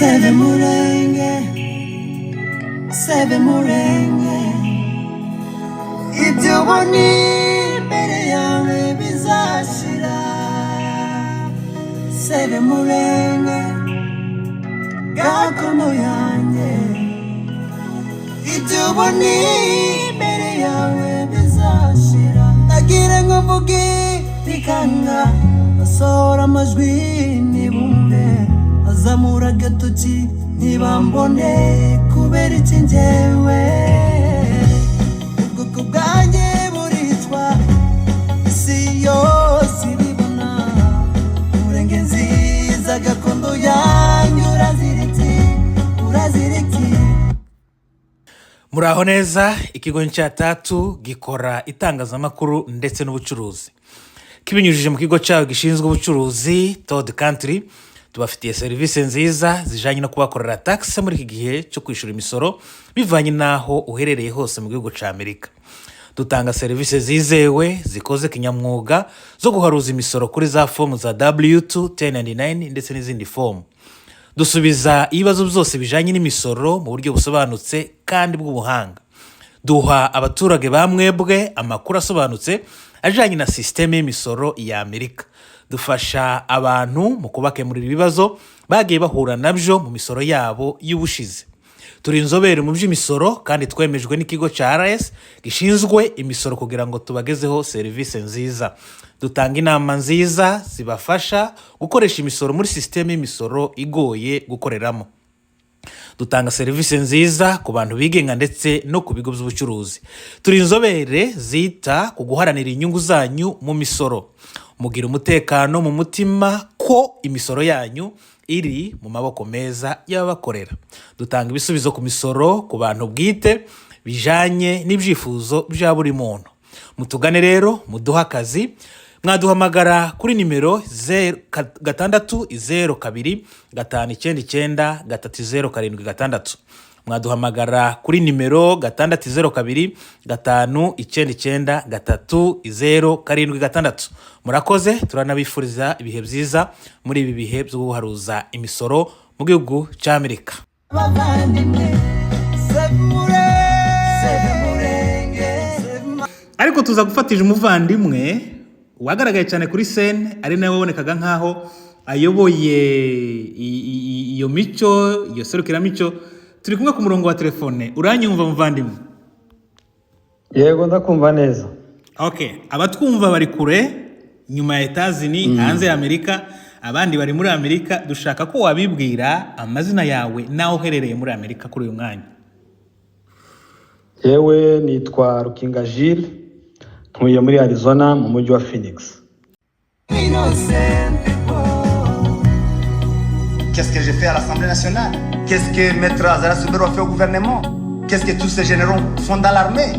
Seve murenge, seve murenge, ibyo ubona imbere yawe bizashira. Seve murenge, gakondo yanjye, ibyo ubona imbere yawe bizashira. Nagira ngo mvuge bikanga, basohora amajwi ntibumve, azamura agatoki ntibambone, kubera iki njyewe ubwoko bwanjye buricwa, isi yose ibibona. Murenge nziza gakondo yanyu uraziriki. Muraho neza. Ikigo Nchatatu gikora itangazamakuru ndetse n'ubucuruzi, kibinyujije mu kigo cyawe gishinzwe ubucuruzi Todd Country. Tubafitiye serivisi nziza zijanye no kubakorera tax muri iki gihe cyo kwishura imisoro bivanye naho uherereye hose mu gihugu ca Amerika. Dutanga serivisi zizewe zikoze kinyamwuga zo guharuza imisoro kuri za form za W2, 1099 ndetse n'izindi form. Dusubiza ibibazo byose bijanye n'imisoro mu buryo busobanutse kandi bw'ubuhanga. Duha abaturage bamwebwe amakuru asobanutse ajanye na systeme y'imisoro ya Amerika. Dufasha abantu mu kubakemurira ibibazo bagiye bahura nabyo mu misoro yabo y'ubushize. Turi inzobere mu by'imisoro kandi twemejwe n'ikigo cya RS gishinzwe imisoro kugira ngo tubagezeho serivisi nziza. Dutanga inama nziza zibafasha gukoresha imisoro muri systeme y'imisoro igoye gukoreramo. Dutanga serivisi nziza ku bantu bigenga ndetse no ku bigo by'ubucuruzi. Turi inzobere zita ku guharanira inyungu zanyu mu misoro. Mugira umutekano mu mutima ko imisoro yanyu iri mu maboko meza y'abakorera. Dutanga ibisubizo ku misoro ku bantu bwite bijanye n'ibyifuzo bya buri muntu. Mutugane rero muduha akazi. Mwaduhamagara kuri nimero 602-599-3076. Mwaduhamagara kuri nimero 602-599-3076. Murakoze, turanabifuriza ibihe byiza muri ibi bihe byo guharuza imisoro mu gihugu cya Amerika. Ariko tuza gufatije umuvandimwe wagaragaye cyane kuri scene, ari nawe wabonekaga nkaho ayoboye iyo mico, iyo serukiramico. Turi kumwe ku murongo wa telefone. Uranyumva muvandimwe? Yego ndakumva neza. Okay, abatwumva bari kure nyuma ya Etazini hanze ya Amerika, abandi bari muri Amerika. Dushaka ko wabibwira amazina yawe naho uherereye muri Amerika kuri uyu mwanya. Yewe nitwa Rukinga Gilles, ntuye muri Arizona mu mujyi wa Phoenix. Qu'est-ce que j'ai fait à l'Assemblée nationale? Qu'est-ce que Maître Azara Soubero a fait au gouvernement? Qu'est-ce que tous ces généraux font dans l'armée?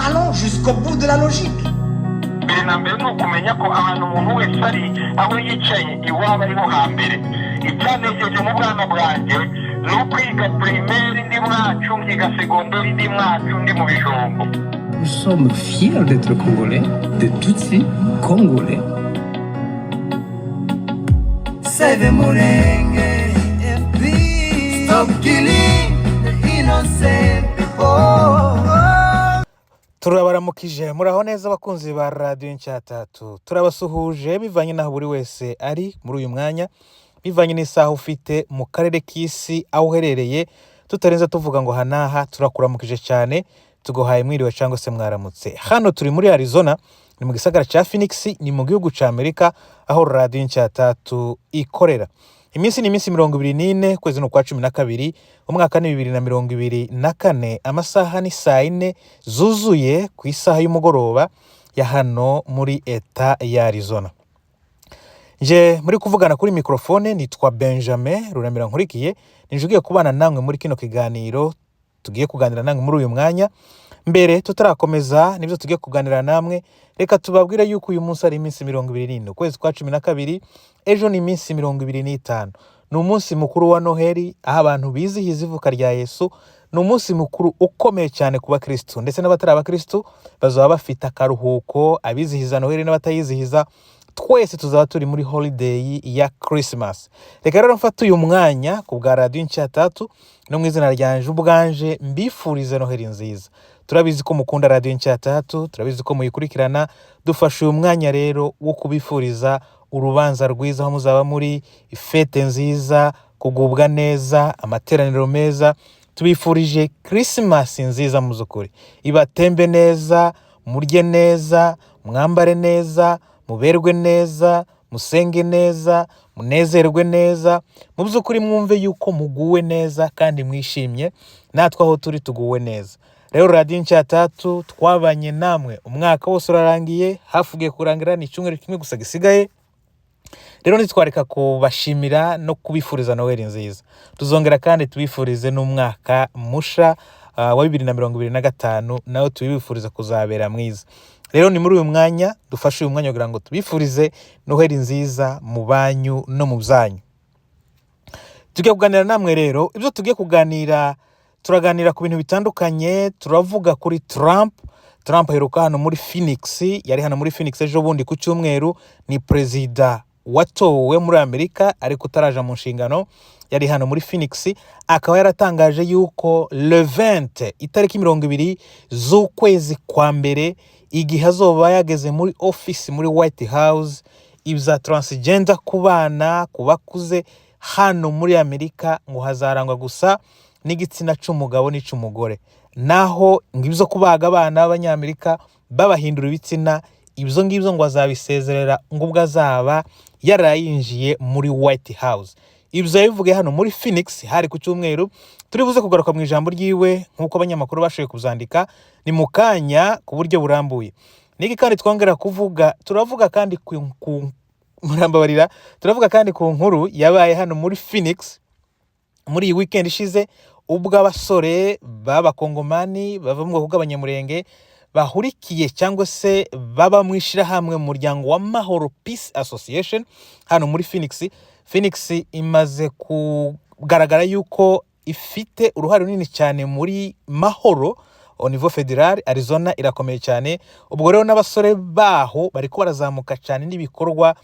Allons jusqu'au bout de la logique. Mbere no kumenya ko ahantu umuntu wese ari aho yicaye iwaba ariho hambere. Icyanejeje mu bwana bwanjye no kwiga primaire ndi mwacu, nkiga secondaire ndi mwacu, ndi mu bijombo. Nous sommes fiers d'être Congolais, de Tutsi Congolais. Save Murenge, FB, stop killing the innocent people. Turabaramukije, muraho neza abakunzi ba Radio Nchatatu. Turabasuhuje bivanye naho buri wese ari muri uyu mwanya, bivanye n'isaha ufite mu karere k'isi aho uherereye. Tutarenza tuvuga ngo hanaha, turakuramukije cyane, tugohaye mwiriwe cyangwa se mwaramutse. Hano turi muri Arizona, ni mu gisagara cya Phoenix, ni mu gihugu cya Amerika, aho Radio Nchatatu ikorera. Iminsi ni iminsi 24 kwezi no kwa 12 umwaka ni 2024. Amasaha ni saa 4 zuzuye ku isaha y'umugoroba ya hano muri eta ya Arizona. Je muri kuvugana kuri mikrofone nitwa Benjamin Ruramira Nkurikiye, ninjugiye kubana namwe muri kino kiganiro. Tugiye kuganira namwe muri uyu mwanya. Mbere tutarakomeza nibyo tugiye kuganira namwe, reka tubabwire yuko uyu munsi ari iminsi 24 kwezi kwa 12, ejo ni iminsi 25. Ni umunsi mukuru wa Noheli, aho abantu bizihiza ivuka rya Yesu. Ni umunsi mukuru ukomeye cyane kuba Kristo ndetse n'abatari abakristo bazaba bafite akaruhuko. Abizihiza Noheli n'abatayizihiza twese tuzaba turi muri holiday ya Christmas. Reka rero mfata uyu mwanya ku bwa Radio Inchatatu no mu izina ryanje ubwanje mbifurize Noheli nziza. Turabizi ko mukunda Radio Inchatatu, turabizi ko muyikurikirana, dufashe uyu mwanya rero wo kubifuriza urubanza rwiza aho muzaba muri, ifete nziza, kugubwa neza, amateraniro meza. Tubifurije Christmas nziza muzukuri, ibatembe neza, murye neza, mwambare neza, muberwe neza, musenge neza, munezerwe neza, mu by'ukuri mwumve yuko muguwe neza kandi mwishimye, natwe aho turi tuguwe neza. Rero Radio Inchatatu twabanye namwe umwaka wose urarangiye, hafugiye kurangira ni icyumweru kimwe gusa gisigaye. Rero ntitwareka kubashimira no kubifuriza Noheli nziza. Tuzongera kandi tubifurize n'umwaka musha wa 2025 nawo tubifuriza kuzabera mwiza. Rero ni muri uyu mwanya dufashe uyu mwanya kugira ngo tubifurize Noheli nziza mu banyu no mu byanyu. Tugiye kuganira namwe rero, ibyo tugiye kuganira, turaganira ku bintu bitandukanye. Turavuga kuri Trump aheruka hano muri Phoenix, yari hano muri Phoenix ejo bundi ku cyumweru. Ni perezida watowe muri Amerika ariko utaraja mu nshingano, yari hano muri Phoenix. Akaba yaratangaje yuko le 20 itariki 20 z'ukwezi kwa mbere, igihe azoba yageze muri office muri White House, ibya transgender ku bana, ku bakuze hano muri Amerika ngo hazarangwa gusa n'igitsina cy'umugabo n'ic'umugore, naho ngibyo kubaga abana b'Abanyamerika babahindura ibitsina, ibyo ngibyo ngo azabisezerera ngo ubwo azaba yarayinjiye muri White House. Ibyo yabivuge hano muri Phoenix hari ku cyumweru. Turi buze kugaruka mu ijambo ryiwe nk'uko abanyamakuru bashoboye kuzandika, ni mu kanya ku buryo burambuye. Niki kandi twongera kuvuga, turavuga kandi murambabarira, turavuga kandi ku nkuru yabaye hano muri Phoenix muri iyi weekend ishize, ubwo abasore b'abakongomani bava mu bwoko bw'abanyamurenge bahurikiye cyangwa se baba mwishira hamwe mu muryango wa Mahoro Peace Association hano muri Phoenix. Phoenix imaze kugaragara yuko ifite uruhare runini cyane muri mahoro au niveau federal. Arizona irakomeye cyane. Ubwo rero n'abasore baho bariko barazamuka cyane n'ibikorwa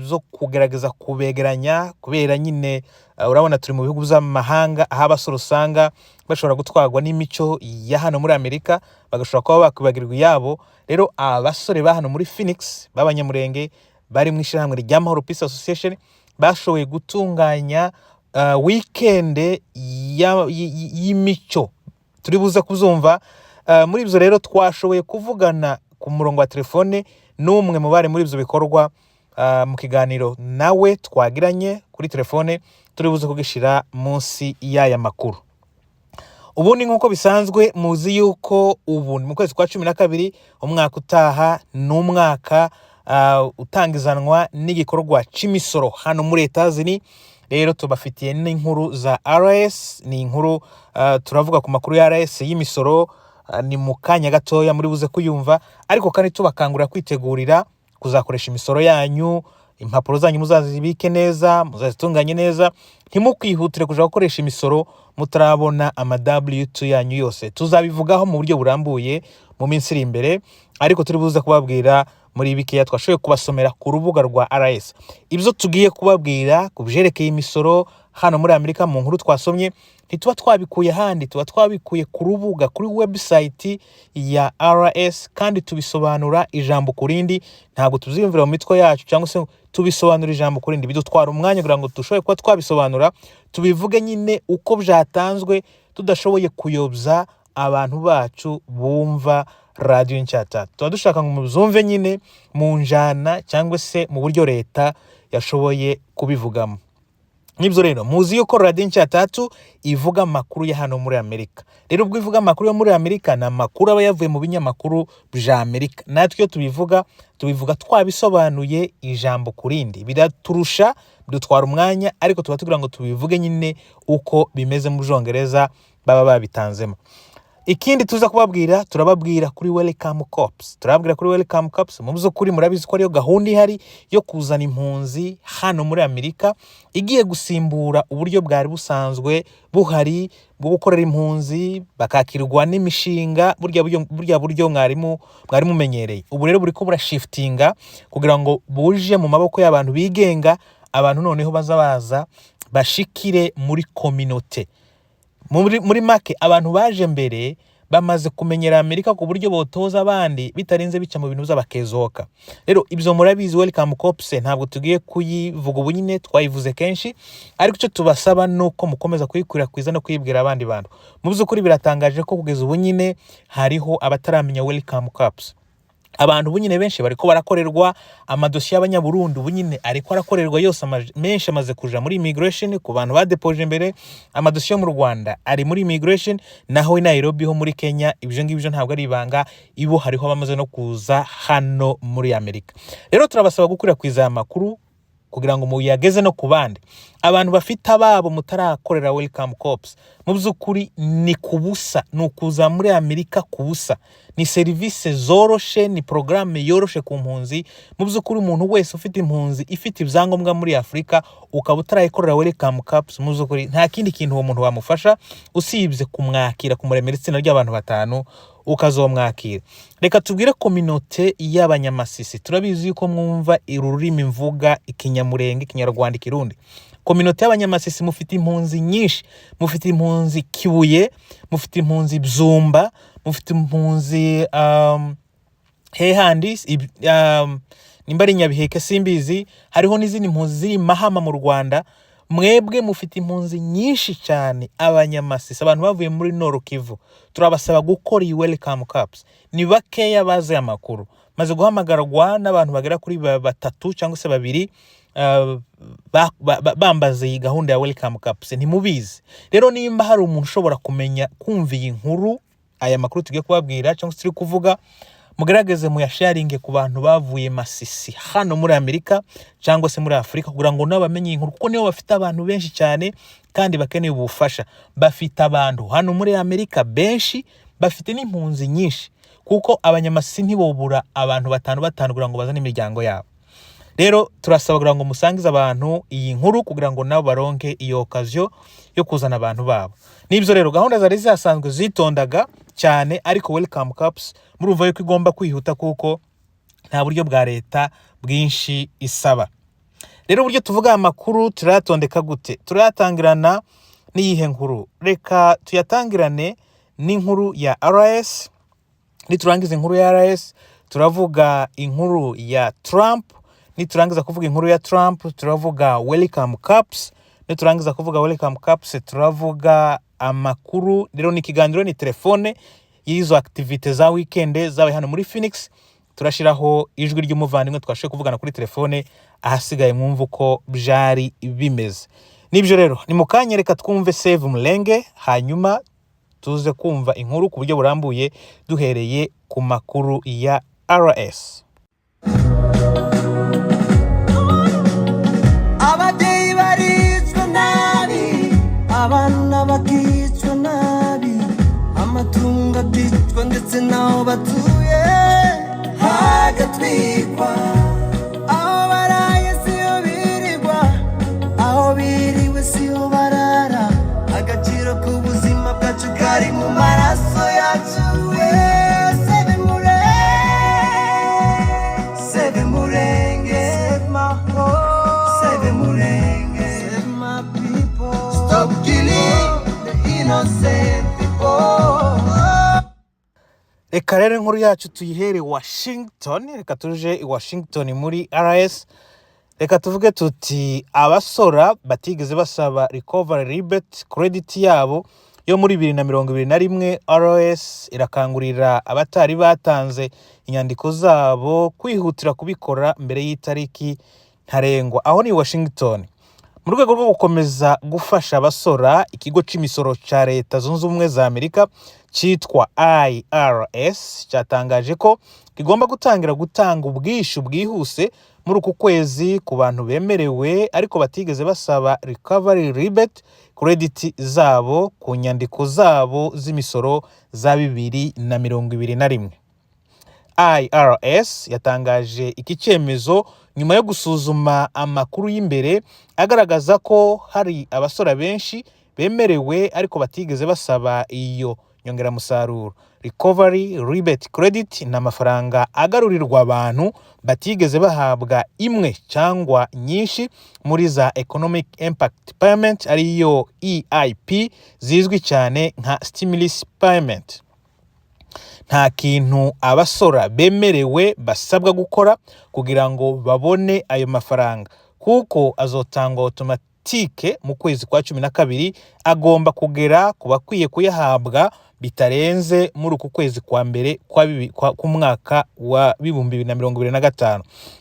zo kugerageza kubegeranya, kubera nyine urabona turi mu bihugu by'amahanga aho abasore usanga bashobora gutwarwa n'imico ya hano muri Amerika, bagashobora kuba bakwibagirwa yabo. Rero abasore ba hano muri Phoenix b'abanyamurenge bari mu ishyirahamwe rya Mahoro Peace Association bashoboye gutunganya weekend y'imico. Turi buza kuzumva muri ibyo. Rero twashoboye kuvugana ku murongo wa telefone n'umwe mu bari muri ibyo bikorwa mu kiganiro nawe twagiranye kuri telefone, turi buze kugishira munsi y'aya makuru. Ubundi nk'uko bisanzwe muzi yuko ubu mu kwezi kwa 12 umwaka utaha n'umwaka utangizanwa n'igikorwa cy'imisoro hano muri Etazini. Rero tubafitiye n'inkuru za RS, ni inkuru turavuga ku makuru ya RS y'imisoro, ni mu kanya gatoya muri buze kuyumva, ariko kandi tubakangurira kwitegurira kuzakoresha imisoro yanyu. Impapuro zanyu muzazibike neza, muzazitunganye neza, ntimukwihutire kuja gukoresha imisoro mutarabona ama-W2 yanyu yose. Tuzabivugaho mu buryo burambuye mu minsi iri imbere, ariko turi buze kubabwira muri bikeya twashoboye kubasomera ku rubuga rwa RS. Ibyo tugiye kubabwira ku byerekeye imisoro hano muri Amerika mu nkuru twasomye, ntituba twabikuye handi, tuba twabikuye ku rubuga, kuri website ya RS, kandi tubisobanura ijambo kurindi. Ntabwo tuziyumvira mu mitwe yacu cyangwa se tubisobanura ijambo kurindi. Bidutwara umwanya kugira ngo dushoboye kuba twabisobanura, tubivuge nyine uko byatanzwe, tudashoboye kuyobya abantu bacu bumva Radio Inchatatu. Tuba dushaka ngo muzumve nyine mu njana cyangwa se mu buryo leta yashoboye kubivugamo. Nibyo rero muzi yuko Radio Inchatatu ivuga amakuru ya hano muri Amerika. Rero ubwo ivuga amakuru yo muri Amerika na makuru aba yavuye mu binyamakuru bya Amerika, natwe iyo tubivuga twabisobanuye ijambo kurindi. Bidaturusha, bidutwara umwanya, ariko tuba tugira ngo tubivuge nyine uko bimeze mu Jongereza baba babitanzemo. ikindi tuza kubabwira, turababwira kuri Welcome Corps. Turababwira kuri Welcome Corps. Mu by'ukuri murabizi ko ariyo gahunda ihari yo kuzana impunzi hano muri Amerika, igiye gusimbura uburyo bwari busanzwe buhari bwo gukorera impunzi bakakirwa n'imishinga, burya buryo mwari mumenyereye. Ubu rero buriko burashiftinga kugira ngo buje mu maboko y'abantu bigenga, abantu noneho baza bashikire muri communauté. Muri make abantu baje mbere bamaze kumenyera Amerika ku buryo botoza abandi bitarenze bica mu bintu by'abakezoka. Rero ibyo murabizi, Welcome Corps ntabwo tugiye kuyivuga ubu nyine, twayivuze kenshi, ariko icyo tubasaba nuko mukomeza kuyikwirakwiza no kuyibwira abandi bantu. Mu by'ukuri biratangaje ko kugeza ubu nyine hariho abataramenya Welcome Corps. Abantu bunyine benshi bariko barakorerwa amadosiye y'abanyaburundi, bunyine ariko arakorerwa yose menshi amaze kuja muri immigration. Ku bantu badepoje imbere amadosiye mu Rwanda ari muri immigration, naho i Nairobi ho muri Kenya ibyo ngibyo ntabwo ari ibanga, ibo hariho bamaze no kuza hano muri Amerika. Rero turabasaba gukwirakwiza aya makuru kugira ngo muyageze no ku bandi. Abantu bafite ababo mutarakorera Welcome Corps, mu by'ukuri ni kubusa, ni ukuza muri Amerika kubusa. Ni serivisi zoroshe, ni programme yoroshe ku mpunzi. Mu by'ukuri umuntu wese ufite impunzi ifite ibyangombwa muri Afrika ukaba utarayikorera Welcome Corps, mu by'ukuri nta kindi kintu uwo muntu wamufasha usibye kumwakira, kumuremera itsinda ry'abantu 5 ukazomwakira. Reka tubwire communauté y'abanyamasisi. Turabizi yuko mwumva ururimi mvuga Ikinyamurenge, Ikinyarwanda, Ikirundi. Communauté y'abanyamasisi mufite impunzi nyinshi, mufite impunzi Kibuye, mufite impunzi Byumba, mufite impunzi hehandi nimbari Nyabiheke simbizi, hariho n'izindi impunzi ziri Mahama mu Rwanda. Mwebwe mufite impunzi nyinshi cyane abanyamasisi, abantu bavuye muri Nord Kivu. Turabasaba gukora iyi Welcome Corps. Ni bakeya baze amakuru, maze guhamagarwa n'abantu bagera kuri 3 cyangwa se 2 bambaze iyi gahunda ya Welcome Corps, ntimubizi. Rero nimba hari umuntu ushobora kumva iyi nkuru, aya makuru tugiye kubabwira cyangwa se turi kuvuga, mugerageze muyasharinge ku bantu bavuye Masisi hano muri Amerika cyangwa se muri Afrika, kugira ngo nabo bamenye inkuru, kuko nibo bafite abantu benshi cyane kandi bakeneye ubufasha. Bafite abantu hano muri Amerika benshi, bafite n'impunzi nyinshi, kuko abanyamasisi ntibobura abantu 5 kugira ngo bazane imiryango yabo. Rero turasaba kugira ngo musangize abantu iyi nkuru kugira ngo nabo baronke iyo occasion yo kuzana abantu babo. Nibyo rero gahunda zari zasanzwe zitondaga cyane, ariko Welcome Corps murumva yuko igomba kwihuta kuko nta buryo bwa leta bwinshi isaba. Rero uburyo tuvuga amakuru turatondeka gute? Turatangirana n'iyihe nkuru? Reka tuyatangirane n'inkuru ya RS. Niturangiza inkuru ya RS turavuga inkuru ya Trump. Niturangiza kuvuga inkuru ya Trump turavuga Welcome Corps. Niturangiza kuvuga Welcome Corps turavuga amakuru. Rero ni kiganiro, ni telefone y'izo activite za weekend zawe hano muri Phoenix. Turashiraho ijwi ry'umuvandimwe twashoye kuvugana kuri telefone, ahasigaye mwumva uko byari bimeze. Nibyo rero ni mukanye, reka twumve Save Mulenge, hanyuma tuze kumva inkuru ku buryo burambuye duhereye ku makuru ya RS. Ababyeyi baricwa nabi, abana bakicwa nabi, amatungo akicwa ndetse n'aho batuye hagatwikwa. Aho baraye siyo birirwa, aho biriwe siyo barara. Agaciro k'ubuzima bwacu kari mu maraso yacu. Save Mulenge, save my home, save Mulenge, save my people. Stop killing the innocent people. Reka rero inkuru yacu tuyihere Washington. Reka tuje i Washington muri RS. Reka tuvuge tuti abasora batigeze basaba recovery rebate credit yabo yo muri 2021. RS irakangurira abatari batanze inyandiko zabo kwihutira kubikora mbere y'itariki ntarengwa. Aho ni Washington. mu rwego rwo gukomeza gufasha abasora, ikigo cy'imisoro cya Leta Zunze Ubumwe za Amerika cyitwa IRS cyatangaje ko kigomba gutangira gutanga ubwishyu bwihuse muri uku kwezi ku bantu bemerewe ariko batigeze basaba recovery rebate credit zabo ku nyandiko zabo z'imisoro za 2021. IRS yatangaje iki cyemezo nyuma yo gusuzuma amakuru y'imbere agaragaza ko hari abasora benshi bemerewe ariko batigeze basaba iyo nyongeramusaruro. Recovery rebate credit ni amafaranga agarurirwa abantu batigeze bahabwa imwe cyangwa nyinshi muri za economic impact payment ariyo EIP zizwi cyane nka stimulus payment. Nta kintu abasora bemerewe basabwa gukora kugira ngo babone ayo mafaranga, kuko azotangwa automatique mu kwezi kwa 12, agomba kugera ku bakwiye kuyahabwa bitarenze muri uku kwezi kwa mbere ku mwaka wa 2025.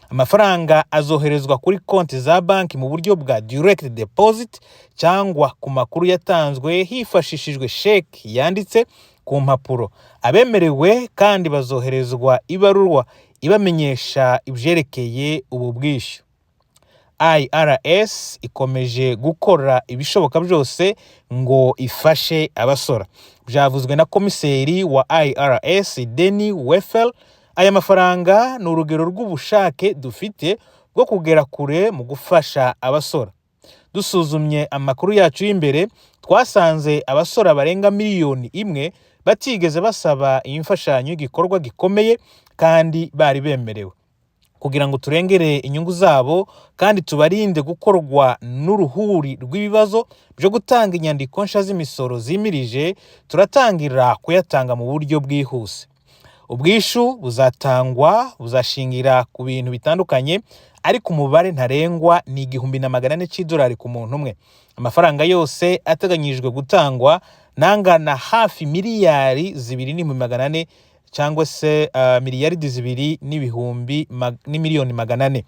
Amafaranga azoherezwa kuri konti za banki mu buryo bwa direct deposit cyangwa ku makuru yatanzwe hifashishijwe cheque yanditse ku mpapuro. Abemerewe kandi bazoherezwa ibarurwa ibamenyesha ibyerekeye ubu bwishyu. IRS ikomeje gukora ibishoboka byose ngo ifashe abasora. Byavuzwe na komiseri wa IRS Denny Weifel. Aya mafaranga ni urugero rw'ubushake dufite bwo kugera kure mu gufasha abasora. Dusuzumye amakuru yacu y'imbere, twasanze abasora barenga 1 miliyoni batigeze basaba iyi mfashanyo y'igikorwa gikomeye kandi bari bemerewe. Kugira ngo turengere inyungu zabo kandi tubarinde gukorwa n'uruhuri rw'ibibazo byo gutanga inyandiko nsha z'imisoro zimirije, turatangira kuyatanga mu buryo bwihuse. Ubwishu buzashingira ku bintu bitandukanye, ariko umubare ntarengwa ni $1,400 cy'idolari ku muntu umwe. Amafaranga yose ateganyijwe gutangwa nangana hafi miliyari 2,400 cyangwa se miliyaridi 2,400,000.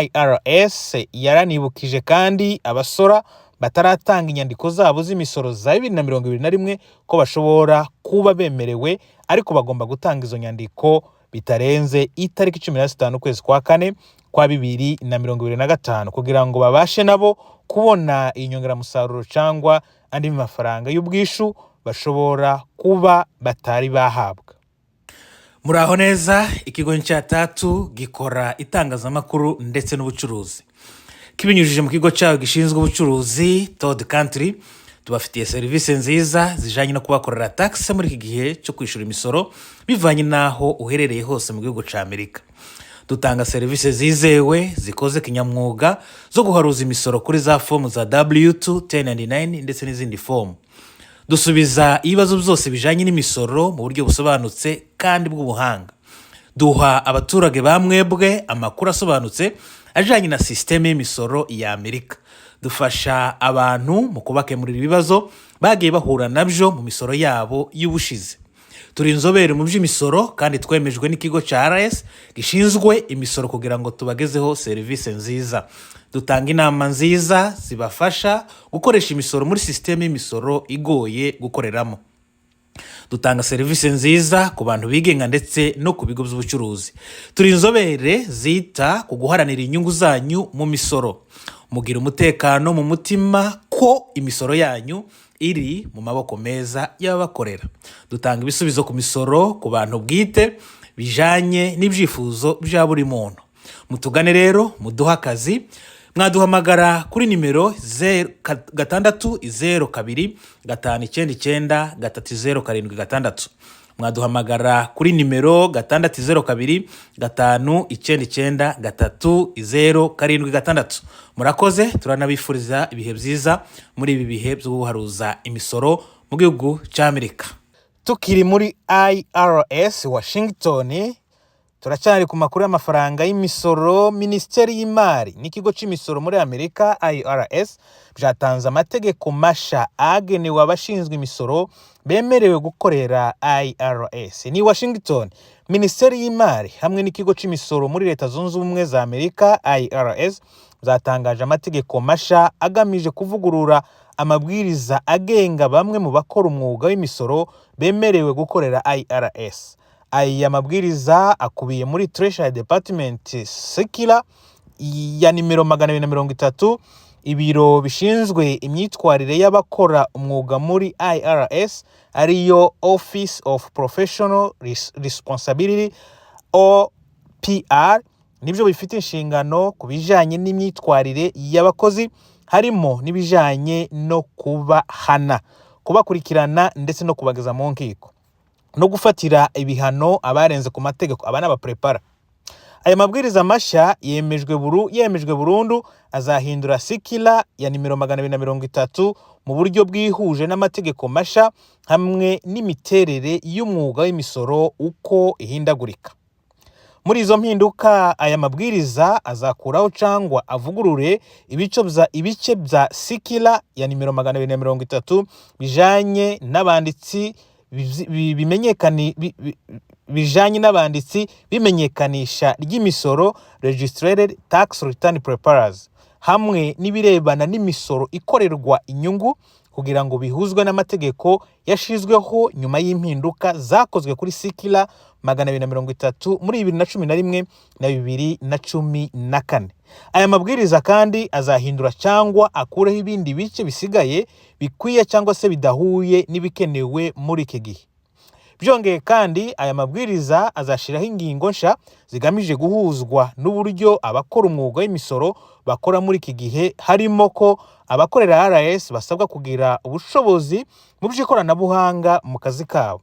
IRS yaranibukije kandi abasora bataratanga inyandiko zabo z'imisoro za 2021 ko bashobora kuba bemerewe ariko bagomba gutanga izo nyandiko bitarenze itariki 15 kwezi kwa 4 kwa 2025 kugira ngo babashe nabo kubona inyongeramusaruro cyangwa andi mafaranga y'ubwishu bashobora kuba batari bahabwa. Muraho neza, ikigo cya Tatu gikora itangazamakuru ndetse n'ubucuruzi. Kibinyujije mu kigo cyawe gishinzwe ubucuruzi Todd Country, tubafitiye serivisi nziza zijanye no kubakorera tax muri iki gihe cyo kwishura imisoro bivanye naho uherereye hose mu gihugu cya Amerika. Dutanga serivisi zizewe zikoze kinyamwuga zo guharuza imisoro kuri za fomu za W2, 1099 ndetse n'izindi fomu. Dusubiza ibibazo byose bijanye n'imisoro mu buryo busobanutse kandi bw'ubuhanga. Duha abaturage bamwebwe amakuru asobanutse ajanye na systeme y'imisoro ya Amerika. Dufasha abantu mu kubakemurira ibibazo bagiye bahura nabyo mu misoro yabo y'ubushize. Turi inzobere mu by'imisoro kandi twemejwe n'ikigo cya IRS gishinzwe imisoro kugira ngo tubagezeho serivisi nziza. Dutanga inama nziza zibafasha gukoresha imisoro muri systeme y'imisoro igoye gukoreramo. Dutanga serivisi nziza ku bantu bigenga ndetse no ku bigo by'ubucuruzi. Turi inzobere zita ku guharanira inyungu zanyu mu misoro. Mugira umutekano mu mutima ko imisoro yanyu iri mu maboko meza y'abakorera. Dutanga ibisubizo ku misoro ku bantu bwite bijanye n'ibyifuzo bya buri muntu. Mutugane rero muduha akazi. Mwaduhamagara kuri nimero 602-599-3076. Mwaduhamagara kuri nimero 602-599-3076. Murakoze, turanabifuriza ibihe byiza muri ibi bihe byo guharuza imisoro mu gihugu cya Amerika. Tukiri muri IRS Washington, turacyari ku makuru y'amafaranga y'imisoro. Minisiteri y'Imari n'ikigo cy'imisoro muri Amerika IRS byatanze amategeko masha agenewe abashinzwe imisoro bemerewe gukorera IRS. Ni Washington, Minisiteri y'Imari hamwe n'ikigo cy'imisoro muri Leta Zunze Ubumwe za Amerika IRS zatangaje amategeko masha agamije kuvugurura amabwiriza agenga bamwe mu bakora umwuga w'imisoro bemerewe gukorera IRS. Aya mabwiriza akubiye muri Treasury Department Circular ya nimero 230, ibiro bishinzwe imyitwarire y'abakora umwuga muri IRS ariyo Office of Professional Responsibility OPR, nibyo bifite inshingano ku bijanye n'imyitwarire y'abakozi, harimo n'ibijanye no kubahana, kubakurikirana ndetse no kubageza mu nkiko no gufatira ibihano abarenze ku mategeko, abana baprepara. Aya mabwiriza mashya yemejwe burundu azahindura Sikila ya nimero 230 mu buryo bwihuje n'amategeko mashya hamwe n'imiterere y'umwuga w'imisoro uko ihindagurika. Muri izo mpinduka, aya mabwiriza azakuraho cyangwa avugurure ibice bya Sikila ya nimero 230 bijanye n'abanditsi bimenyekanisha ry'imisoro Registered Tax Return Preparers, hamwe n'ibirebana n'imisoro ikorerwa inyungu, kugira ngo bihuzwe n'amategeko yashizweho nyuma y'impinduka zakozwe kuri Sikila 230 muri 2011 na 2014. Aya mabwiriza kandi azahindura cyangwa akureho ibindi bice bisigaye bikwiye cyangwa se bidahuye n'ibikenewe muri iki gihe. Byongeye kandi, aya mabwiriza azashiraho ingingo nsha zigamije guhuzwa n'uburyo abakora umwuga w'imisoro bakora muri iki gihe, harimo ko abakorera RS basabwa kugira ubushobozi mu by'ikoranabuhanga mu kazi kabo.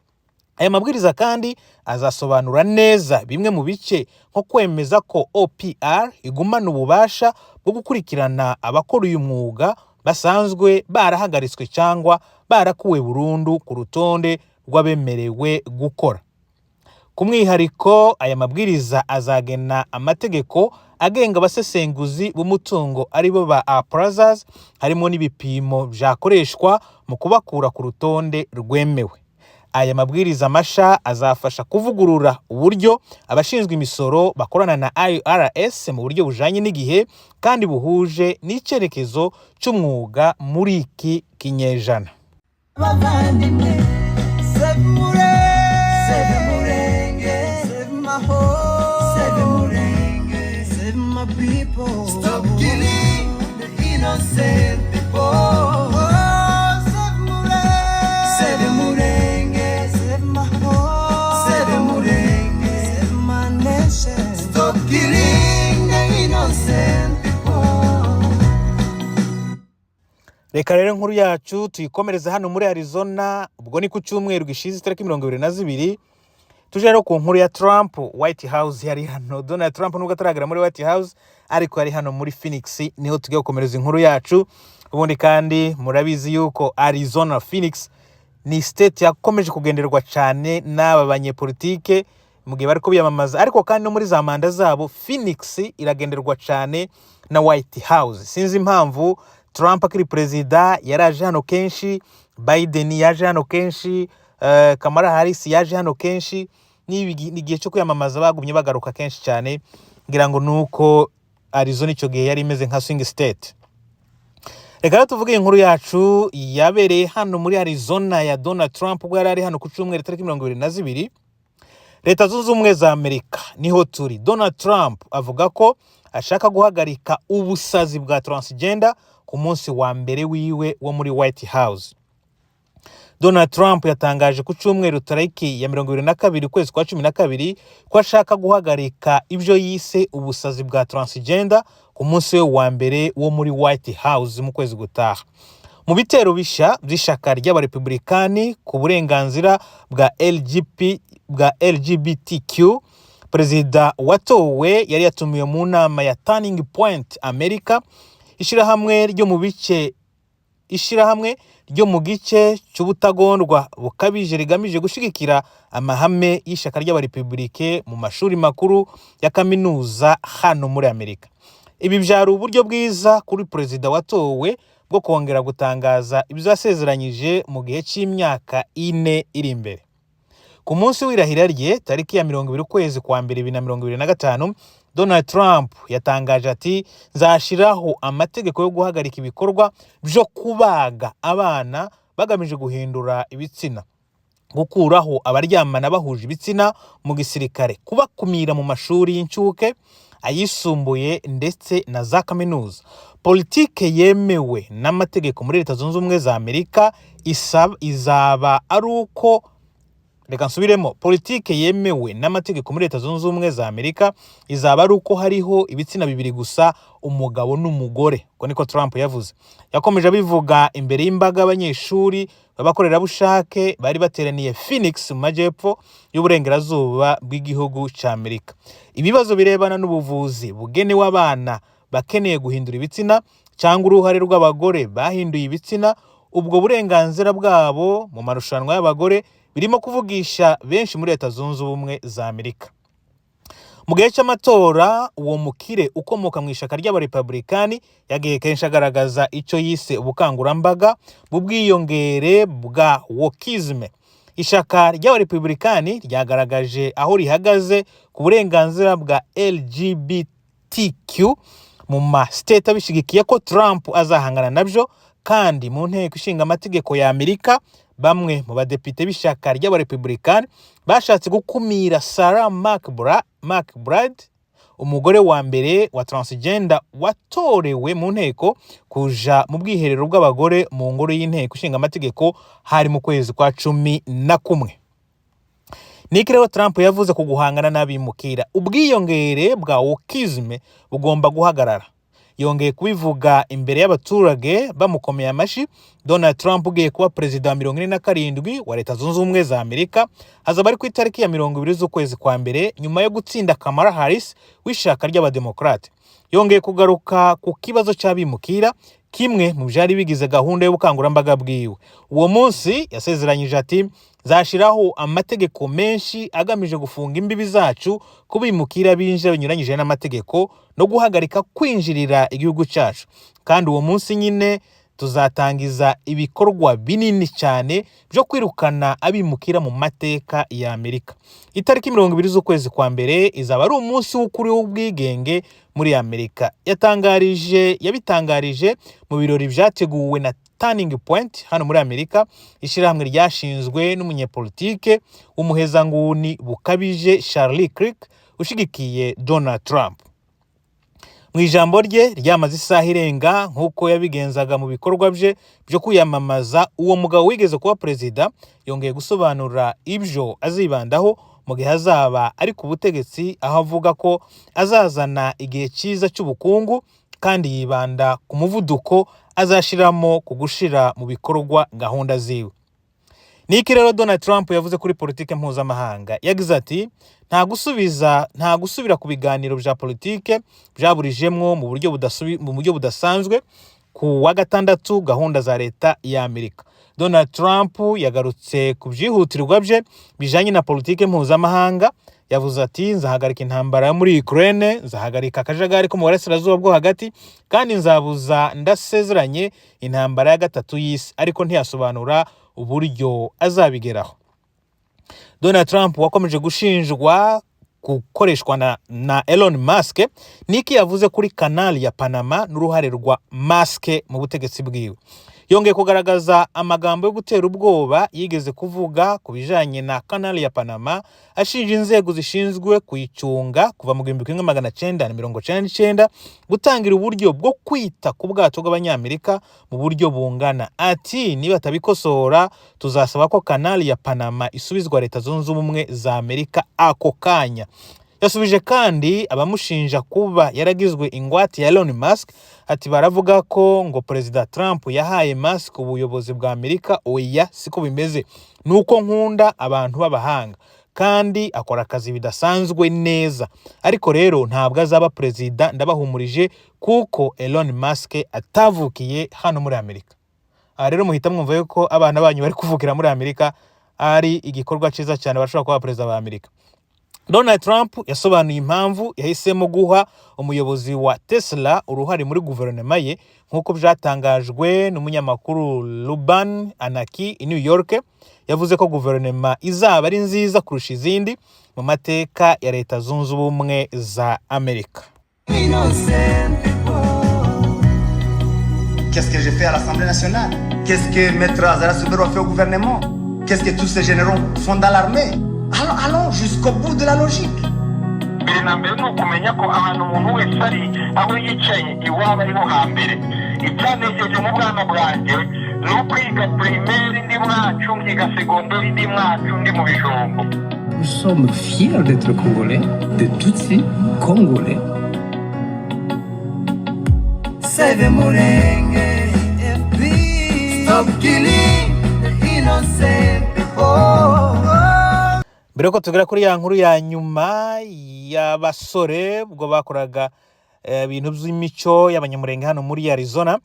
Aya mabwiriza kandi azasobanura neza bimwe mu bice, nko kwemeza ko OPR igumana ububasha bwo gukurikirana abakora uyu mwuga basanzwe barahagaritswe cyangwa barakuwe burundu ku rutonde rw'abemerewe gukora. Ku mwihariko, aya mabwiriza azagena amategeko agenga abasesenguzi b'umutungo aribo ba appraisers, harimo n'ibipimo byakoreshwa mu kubakura ku rutonde rwemewe. Aya mabwiriza masha azafasha kuvugurura uburyo abashinzwe imisoro bakorana na IRS mu buryo bujanye n'igihe kandi buhuje n'icyerekezo cy'umwuga muri iki kinyejana. Bavandimwe, save Murenge, save my home, save Murenge, save my people. Stop killing the innocent people. Save Murenge, save my home, save Murenge, save my nation. Stop killing the innocent people. Reka rero nkuru yacu tuyikomereza hano muri Arizona, ubwo ni ku cyumweru gishize tariki 22. Tuje rero ku nkuru ya Trump. White House yari hano, Donald Trump nubwo ataragera muri White House ariko yari hano muri Phoenix, niho tugiye gukomereza inkuru yacu. Ubundi kandi murabizi yuko Arizona, Phoenix ni state yakomeje kugenderwa cyane n'aba banyepolitike mu gihe bariko biyamamaza, ariko kandi no muri za manda zabo Phoenix iragenderwa cyane na White House. Sinzi impamvu. Trump akiri perezida yaraje hano kenshi, Biden yaje hano kenshi, Kamala Harris yaje hano kenshi, n'igihe cyo kwiyamamaza bagumye bagaruka kenshi cyane, ngira ngo nuko Arizona icyo gihe yari imeze nka swing state. Reka tuvuge inkuru yacu yabereye hano muri Arizona ya Donald Trump, ubwo yari hano ku cyumweru tariki 22. Leta Zunze Ubumwe za Amerika niho turi. Donald Trump avuga ko ashaka guhagarika ubusazi bwa transgender ku munsi wa mbere wiwe wo muri White House. Donald Trump yatangaje ku cyumweru tariki ya 22 kwezi kwa 12 ko ashaka guhagarika ibyo yise ubusazi bwa transgender ku munsi wa mbere wo muri White House mu kwezi gutaha. Mu bitero bisha by'ishaka ry'abarepublikani ku burenganzira bwa LGBTQ, perezida watowe yari yatumiwe mu nama ya Turning Point America, ishirahamwe ryo mu gice cy'ubutagondwa bukabije rigamije gushigikira amahame y'ishaka ry'abarepublike mu mashuri makuru ya kaminuza hano muri Amerika. Ibi byari uburyo bwiza kuri perezida watowe bwo kongera gutangaza ibyo yasezeranyije mu gihe cy'imyaka 4 iri imbere. Ku munsi w'irahira rye tariki ya 20 kwezi kwa 2025, Donald Trump yatangaje ati nzashiraho amategeko yo guhagarika ibikorwa byo kubaga abana bagamije guhindura ibitsina, gukuraho abaryamana bahuje ibitsina mu gisirikare, kubakumira mu mashuri y'incuke, ayisumbuye ndetse na za kaminuza. Politike yemewe n'amategeko muri Leta Zunze Ubumwe za Amerika izaba ari uko politike yemewe n'amategeko muri Leta Zunze Ubumwe za Amerika izaba ari uko hariho ibitsina bibiri gusa, umugabo n'umugore. Uko niko Trump yavuze. Yakomeje abivuga imbere y'imbaga y'abanyeshuri b'abakorerabushake bari bateraniye Phoenix mu majyepfo y'uburengerazuba bw'igihugu cya Amerika. Ibibazo birebana n'ubuvuzi bugenewe abana bakeneye guhindura ibitsina cyangwa uruhare rw'abagore bahinduye ibitsina, ubwo burenganzira bwabo mu marushanwa y'abagore birimo kuvugisha benshi muri Leta Zunze Ubumwe za Amerika. Mu gihe cy'amatora, uwo mukire ukomoka mu ishaka ry'abarepublikani yagiye kenshi agaragaza icyo yise ubukangurambaga bw'ubwiyongere bwa wokisme. Ishaka ry'abarepublikani ryagaragaje aho rihagaze ku burenganzira bwa LGBTQ mu state abishigikiye ko Trump azahangana nabyo, kandi mu nteko ishinga amategeko ya Amerika bamwe mu badepite b'ishaka ry'abarepublikani bashatse gukumira Sarah McBride, umugore wa mbere wa transgender watorewe mu nteko, kuja mu bwiherero bw'abagore mu ngoro y'inteko ishinga amategeko hari mu kwezi kwa 11. Niki rero Trump yavuze ku guhangana n'abimukira. Ubwiyongere bwa wokisme bugomba guhagarara. Yongeye kubivuga imbere y'abaturage bamukomeye amashi. Donald Trump ugiye kuba perezida wa 47 wa Leta Zunze Ubumwe za Amerika azaba ari ku itariki ya 20 z'ukwezi kwa mbere, nyuma yo gutsinda Kamala Harris w'ishaka ry'abademokrate. Yongeye kugaruka ku kibazo cy'abimukira, kimwe mu byari bigize gahunda y'ubukangurambaga bwiwe. Uwo munsi yasezeranyije ati zashiraho amategeko menshi agamije gufunga imbibi zacu kubimukira binjira binyuranyije n'amategeko no guhagarika kwinjirira igihugu cyacu. Kandi uwo munsi nyine tuzatangiza ibikorwa binini cyane byo kwirukana abimukira mu mateka ya Amerika. Itariki 20 z'ukwezi kwa mbere izaba ari umunsi w'ukuri w'ubwigenge muri Amerika. Yabitangarije mu birori byateguwe na Turning Point hano muri Amerika, ishyirahamwe ryashinzwe n'umunyepolitike w'umuhezanguni bukabije Charlie Kirk ushigikiye Donald Trump. Mu ijambo rye ryamaze isaha irenga nk'uko yabigenzaga mu bikorwa bye byo kwiyamamaza, uwo mugabo wigeze kuba perezida yongeye gusobanura ibyo azibandaho mu gihe azaba ari ku butegetsi, aho avuga ko azazana igihe cyiza cy'ubukungu kandi yibanda ku muvuduko azashiramo ku gushira mu bikorwa gahunda ziwe. Niki rero Donald Trump yavuze kuri politike mpuzamahanga? Yagize ati nta gusubira ku biganiro bya politike byaburijemwo mu buryo budasanzwe ku wa gatandatu gahunda za leta ya Amerika. Donald Trump yagarutse ku byihutirwa bye bijanye na politike mpuzamahanga. Yavuze ati nzahagarika intambara muri Ukraine, nzahagarika akajagari ko mu burasirazuba bwo hagati, kandi nzabuza ndasezeranye intambara ya gatatu y'isi, ariko ntiyasobanura uburyo azabigeraho. Donald Trump wakomeje gushinjwa gukoreshwa na Elon Musk. Niki yavuze kuri kanali ya Panama n'uruhare rwa Musk mu butegetsi bwiwe? Yongeye kugaragaza amagambo yo gutera ubwoba yigeze kuvuga ku bijanye na kanali ya Panama, ashinja inzego zishinzwe kuyicunga kuva mu 1999 gutangira uburyo bwo kwita ku bwato bw'abanyamerika mu buryo bungana. Ati niba tabikosora tuzasaba ko kanali ya Panama isubizwa Leta Zunze Ubumwe za Amerika ako kanya. Yasubije kandi abamushinja kuba yaragizwe ingwate ya Elon Musk, ati baravuga ko ngo Perezida Trump yahaye Musk ubuyobozi bwa Amerika. Oya, siko bimeze. Nuko nkunda abantu b'abahanga kandi akora akazi bidasanzwe neza, ariko rero ntabwo azaba perezida, ndabahumurije, kuko Elon Musk atavukiye hano muri Amerika. Rero muhita mwumva yuko abana banyu bari kuvukira muri Amerika ari igikorwa cyiza cyane bashobora kuba perezida wa Amerika. Donald Trump yasobanuye impamvu yahisemo guha umuyobozi wa Tesla uruhare muri guverinoma ye, nk'uko byatangajwe n'umunyamakuru Ruben Anaki i New York. yavuze ko guverinoma izaba ari nziza kurusha izindi mu mateka ya Leta Zunze Ubumwe za Amerika. Innocent people. Qu'est-ce que j'ai fait à l'Assemblée nationale? Qu'est-ce que Maître Azara Soubero a fait au gouvernement? Qu'est-ce que tous ces généraux font dans l'armée? Allons jusqu'au bout de la logique. mbere na mbere ni ukumenya ko ahantu umuntu wese ari aho yicaye iwaba ariho hambere. Icyanejeje mu bwana bwanjye ni ukwiga primaire ndi mwacu nkiga segonderi ndi mwacu ndi mu bijumbo. Nous sommes fiers d'être Congolais, de Tutsi Congolais. Save Murenge, FP. Stop killing the innocent people. Mbere ko tugera kuri ya nkuru ya nyuma y'abasore ubwo bakoraga ibintu by'imico y'abanyamurenge hano muri Arizona,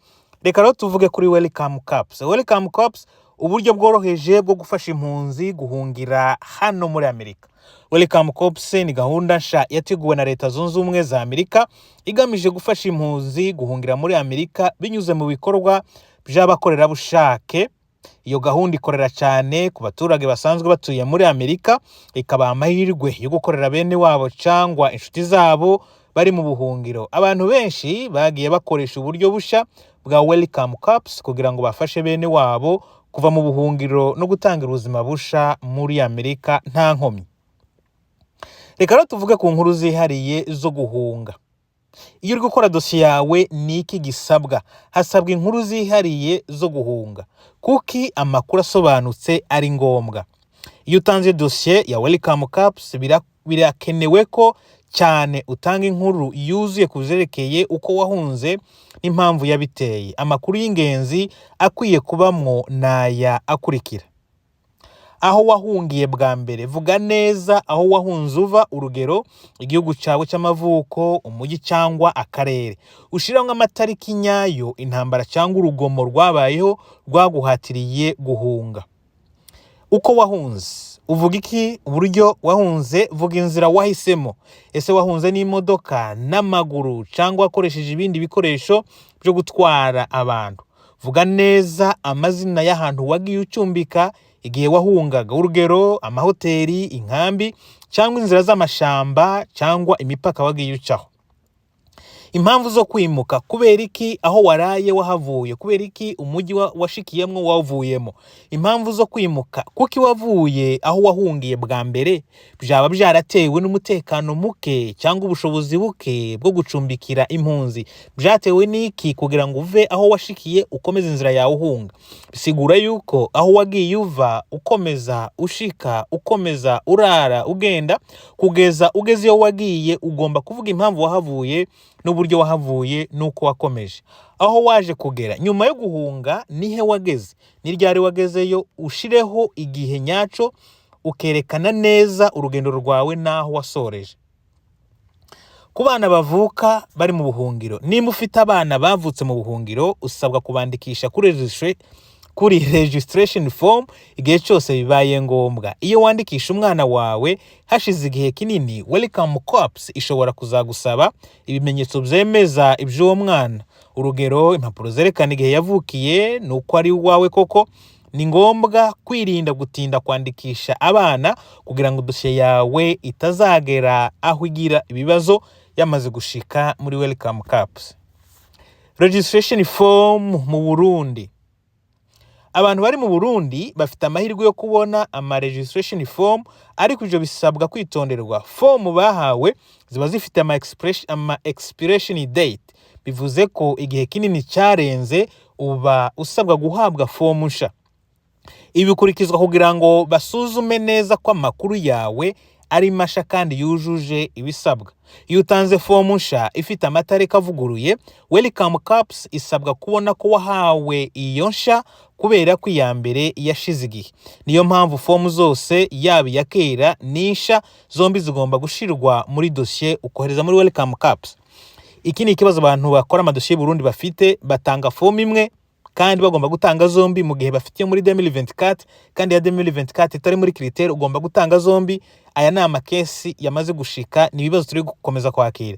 reka rero tuvuge kuri Welcome Cups. Welcome Cups uburyo bworoheje bwo gufasha impunzi guhungira hano muri Amerika. Welcome Cups ni gahunda nsha yateguwe na Leta Zunze Ubumwe za Amerika igamije gufasha impunzi guhungira muri Amerika binyuze mu bikorwa by'abakorerabushake. Iyo gahunda ikorera cyane ku baturage basanzwe batuye muri Amerika, ikaba amahirwe yo gukorera bene wabo cyangwa inshuti zabo bari mu buhungiro. Abantu benshi bagiye bakoresha uburyo busha bwa Welcome Cups kugira ngo bafashe bene wabo kuva mu buhungiro no gutangira ubuzima busha muri Amerika nta nkomyi. Reka rero tuvuge ku nkuru zihariye zo guhunga. Iyo uri gukora dosiye yawe ni iki gisabwa? Hasabwa inkuru zihariye zo guhunga. Kuki amakuru asobanutse ari ngombwa. Iyo utanze dosiye ya Welcome Cups birakenewe ko cyane utanga inkuru yuzuye kuzerekeye uko wahunze n'impamvu yabiteye. Amakuru y'ingenzi akwiye kubamwo naya akurikira: aho wahungiye bwa mbere, vuga neza aho wahunze uva, urugero igihugu cyawe cy'amavuko, umujyi cyangwa akarere. Ushiraho amatariki nyayo intambara cyangwa urugomo rwabayeho rwaguhatiriye guhunga. Uko wahunze, uvuga iki? Uburyo wahunze, vuga inzira wahisemo. Ese wahunze n'imodoka, n'amaguru cyangwa wakoresheje ibindi bikoresho byo gutwara abantu? Vuga neza amazina y'ahantu wagiye ucumbika igihe wahungaga, urugero amahoteli, inkambi cyangwa inzira z'amashamba cyangwa imipaka wagiye ucaho. Impamvu zo kwimuka, kubera iki aho waraye wahavuye, kubera iki umujyi washikiyemo wavuyemo. Impamvu zo kwimuka, kuki wavuye aho wahungiye bwa mbere, byaba byaratewe n'umutekano muke cyangwa ubushobozi buke bwo gucumbikira impunzi. Byatewe n'iki kugira ngo uve aho washikiye ukomeze inzira yawe uhunga. Bisigura yuko aho wagiye uva ukomeza ushika, ukomeza urara ugenda kugeza ugeze aho wagiye, ugomba kuvuga impamvu wahavuye n'uburyo wahavuye nuko wakomeje. Aho waje kugera nyuma yo guhunga nihe wageze, ni ryari wagezeyo, ushireho igihe nyaco ukerekana neza urugendo rwawe naho wasoreje. Ku bana bavuka bari mu buhungiro, nimba ufite abana bavutse mu buhungiro usabwa kubandikisha kuri registration form igihe cyose bibaye ngombwa. Iyo wandikisha umwana wawe hashize igihe kinini, Welcome Cups ishobora kuzagusaba ibimenyetso byemeza iby'uwo mwana, urugero impapuro zerekana igihe yavukiye nuko ari wawe koko. Ni ngombwa kwirinda gutinda kwandikisha abana kugira ngo dosiye yawe itazagera aho igira ibibazo yamaze gushika muri Welcome Cups. Registration form mu Burundi. Abantu bari mu Burundi bafite amahirwe yo kubona registration form, ariko ibyo bisabwa kwitonderwa. Form bahawe ziba zifite expiration date, bivuze ko igihe kinini cyarenze uba usabwa guhabwa form nsha. Ibi bikurikizwa kugira ngo basuzume neza ko amakuru yawe ari masha kandi yujuje ibisabwa. Iyo utanze form nsha ifite amatariki avuguruye, Welcome Cups isabwa kubona ko wahawe iyo nsha kubera ko iya mbere yashize igihe. Niyo mpamvu form zose yaba iya kera n'isha zombi zigomba gushirwa muri dosiye ukohereza muri Welcome Cups. Iki ni ikibazo abantu bakora amadosiye Burundi bafite, batanga form imwe kandi bagomba gutanga zombi mu gihe bafitiye muri 2024, kandi ya 2024 itari muri critère ugomba gutanga zombi. Aya ni amakesi yamaze gushika, ni ibibazo turi gukomeza kwakira.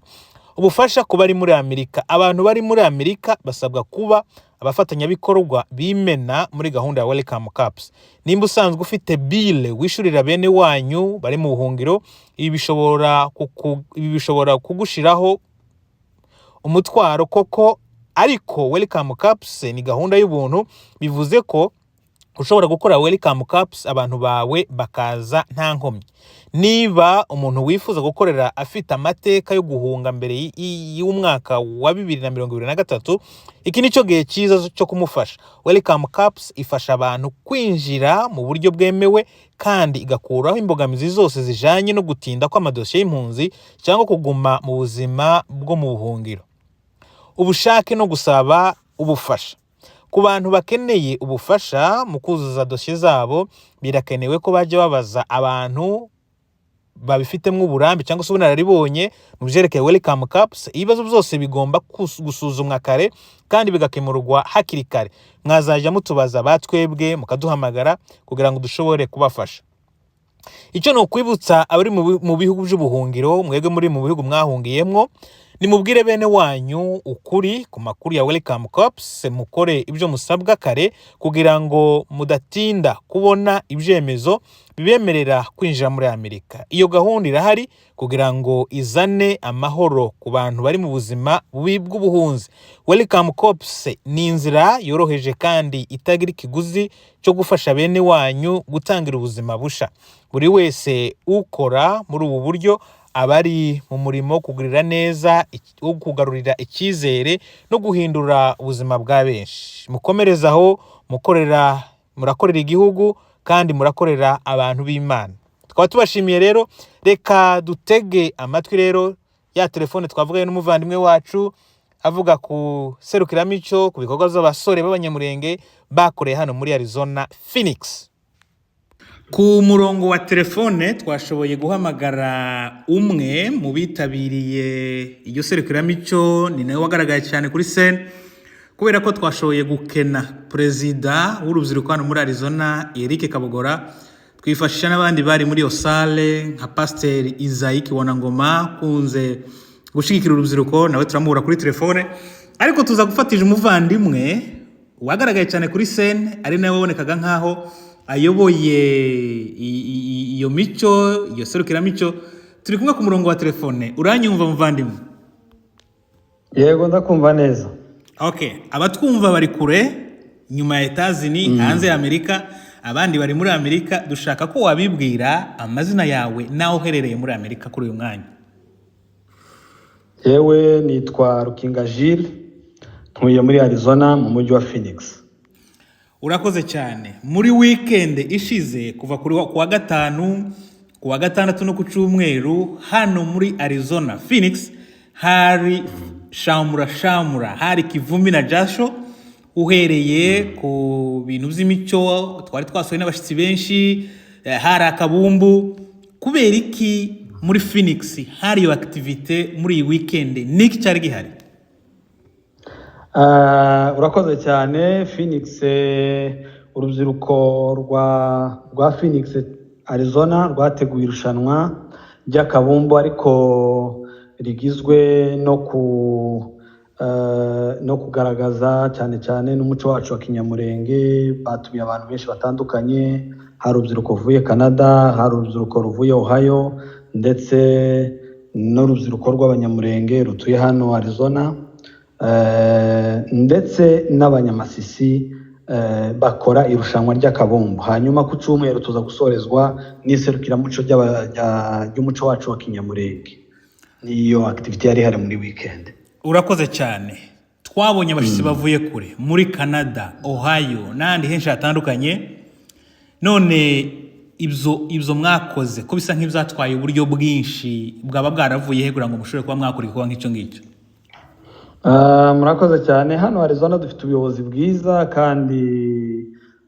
ubufasha ku bari muri Amerika. Abantu bari muri Amerika basabwa kuba abafatanyabikorwa bimena muri gahunda ya Welcome Caps. Nimba usanzwe ufite bile wishurira bene wanyu bari mu buhungiro, ibi bishobora kugushiraho umutwaro koko, ariko Welcome Caps ni gahunda y'ubuntu, bivuze ko ushobora gukora Welcome Caps abantu bawe bakaza nta nkomyi. Niba umuntu wifuza gukorera afite amateka yo guhunga mbere y'umwaka wa 2023, iki nico gihe cyiza cyo kumufasha. Welcome Caps ifasha abantu kwinjira mu buryo bwemewe kandi igakuraho imbogamizi zose zijanye no gutinda kw'amadosiye y'impunzi cyangwa kuguma mu buzima bwo mu buhungiro. Ubushake no gusaba ubufasha. Ku bantu bakeneye ubufasha mu kuzuza dosiye zabo, birakenewe ko bajya babaza abantu babifitemwe uburambe cyangwa se ubunararibonye mu byerekeye Welcome Caps. Ibibazo byose bigomba gusuzumwa kare kandi bigakemurwa hakiri kare. Mwazajya mutubaza batwebwe mukaduhamagara kugira ngo dushobore kubafasha. Icyo no kwibutsa abari mu bihugu by'ubuhungiro, mwebwe muri mu bihugu mwahungiyemwo, nimubwire bene wanyu ukuri ku makuru ya Welcome Caps, mukore ibyo musabwa kare kugira ngo mudatinda kubona ibyemezo bibemerera kwinjira muri Amerika. Iyo gahunda irahari kugira ngo izane amahoro ku bantu bari mu buzima bubi bw'ubuhunzi. Welcome Caps ni inzira yoroheje kandi itagira ikiguzi cyo gufasha bene wanyu gutangira ubuzima busha. Buri wese ukora muri ubu buryo abari mu murimo wo kugurira neza, wo kugarurira icyizere no guhindura ubuzima bwa benshi. Mukomerezaho murakorera igihugu kandi murakorera abantu b'Imana. Tukaba tubashimiye rero, reka dutege amatwi rero ya telefone twavugaye n'umuvandimwe wacu avuga ku serukiramico ku bikorwa by'abasore b'abanyamurenge bakoreye hano muri Arizona Phoenix. Ku murongo wa telefone twashoboye guhamagara umwe mu bitabiriye iyo serukiramico, ni nawe wagaragaye cyane kuri scene kubera ko twashoboye gukena perezida w'urubyiruko hano muri Arizona Eric Kabogora. Twifashisha n'abandi bari muri iyo sale nka Pastor Isaïe Kiwonangoma kunze gushigikira urubyiruko, nawe turamubura kuri telefone, ariko tuza gufatije umuvandimwe wagaragaye cyane kuri scene, ari nawe wabonekaga nkaho ayoboye iyo mico, iyo serukiramico. Turi kumwe ku murongo wa telefone. Uranyumva muvandimwe? Yego, ndakumva neza. Okay, abatwumva bari kure nyuma ya Etazini hanze ya Amerika, abandi bari muri Amerika. Dushaka ko wabibwira amazina yawe naho uherereye muri Amerika kuri uyu mwanya. Yewe nitwa Rukinga Gilles, ntuye muri Arizona mu mujyi wa Phoenix. Urakoze cyane. Muri weekend ishize kuva kuri kuwa gatanu, kuwa gatandatu no ku cyumweru hano muri Arizona Phoenix hari shamura, hari kivumbi na jasho. Uhereye ku bintu by'imico twari twasohoye n'abashitsi benshi, hari akabumbu. Kubera iki muri Phoenix hari iyo activite muri iyi weekend? Niki cyari gihari? Urakoze cyane. Phoenix, urubyiruko rwa Phoenix Arizona rwateguye irushanwa ry'akabumbu, ariko rigizwe no kugaragaza cyane n'umuco wacu wa kinyamurenge. Batumiye abantu benshi batandukanye, hari urubyiruko ruvuye Canada, hari urubyiruko ruvuye Ohio, ndetse n'urubyiruko rw'abanyamurenge rutuye hano Arizona, ndetse n'abanyamasisi bakora irushanwa ry'akabumbu. Hanyuma ku cyumweru tuza gusorezwa n'iserukiramuco ry'umuco wacu wa kinyamurenge. Niyo activity yari hari muri weekend. Urakoze cyane. Twabonye abashitsi bavuye kure muri Canada, Ohio n'andi henshi hatandukanye. None ibyo mwakoze ko bisa nk'ibyatwaye uburyo bwinshi, bwaba bwaravuye he kugira ngo mushobore kuba mwakora igikorwa nk'icyo ngicyo? Murakoze cyane. Hano Arizona dufite ubuyobozi bwiza kandi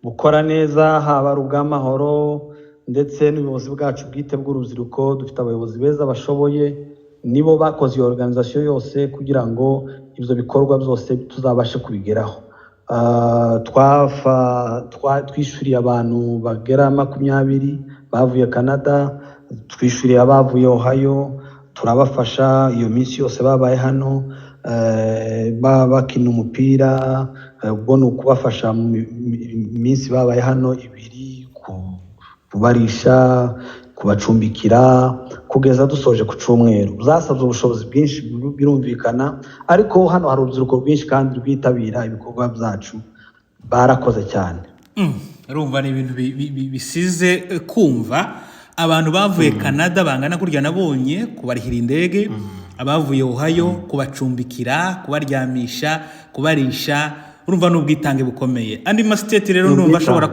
bukora neza, haba ari ubw'amahoro ndetse n'ubuyobozi bwacu bwite bw'urubyiruko. Dufite abayobozi beza bashoboye, nibo bakoze iyo organization yose kugira ngo ibyo bikorwa byose tuzabashe kubigeraho. Twishuriye abantu bagera 20 bavuye Canada, twishuriye abavuye Ohio, turabafasha iyo minsi yose babaye hano bakina umupira, ubwo ni ukubafasha mu minsi babaye hano ibiri, kubarisha, kubacumbikira kugeza dusoje ku cyumweru. Zasabye ubushobozi bwinshi birumvikana, ariko hano hari urubyiruko rwinshi kandi rwitabira ibikorwa byacu, barakoze cyane. Urumva ni ibintu bisize kumva. Abantu bavuye Canada bangana kurya nabonye kubarihira indege, abavuye Ohio kubacumbikira, kubaryamisha, kubarisha, urumva n'ubwitange bukomeye. Andi masiteti rero ndumva ashobora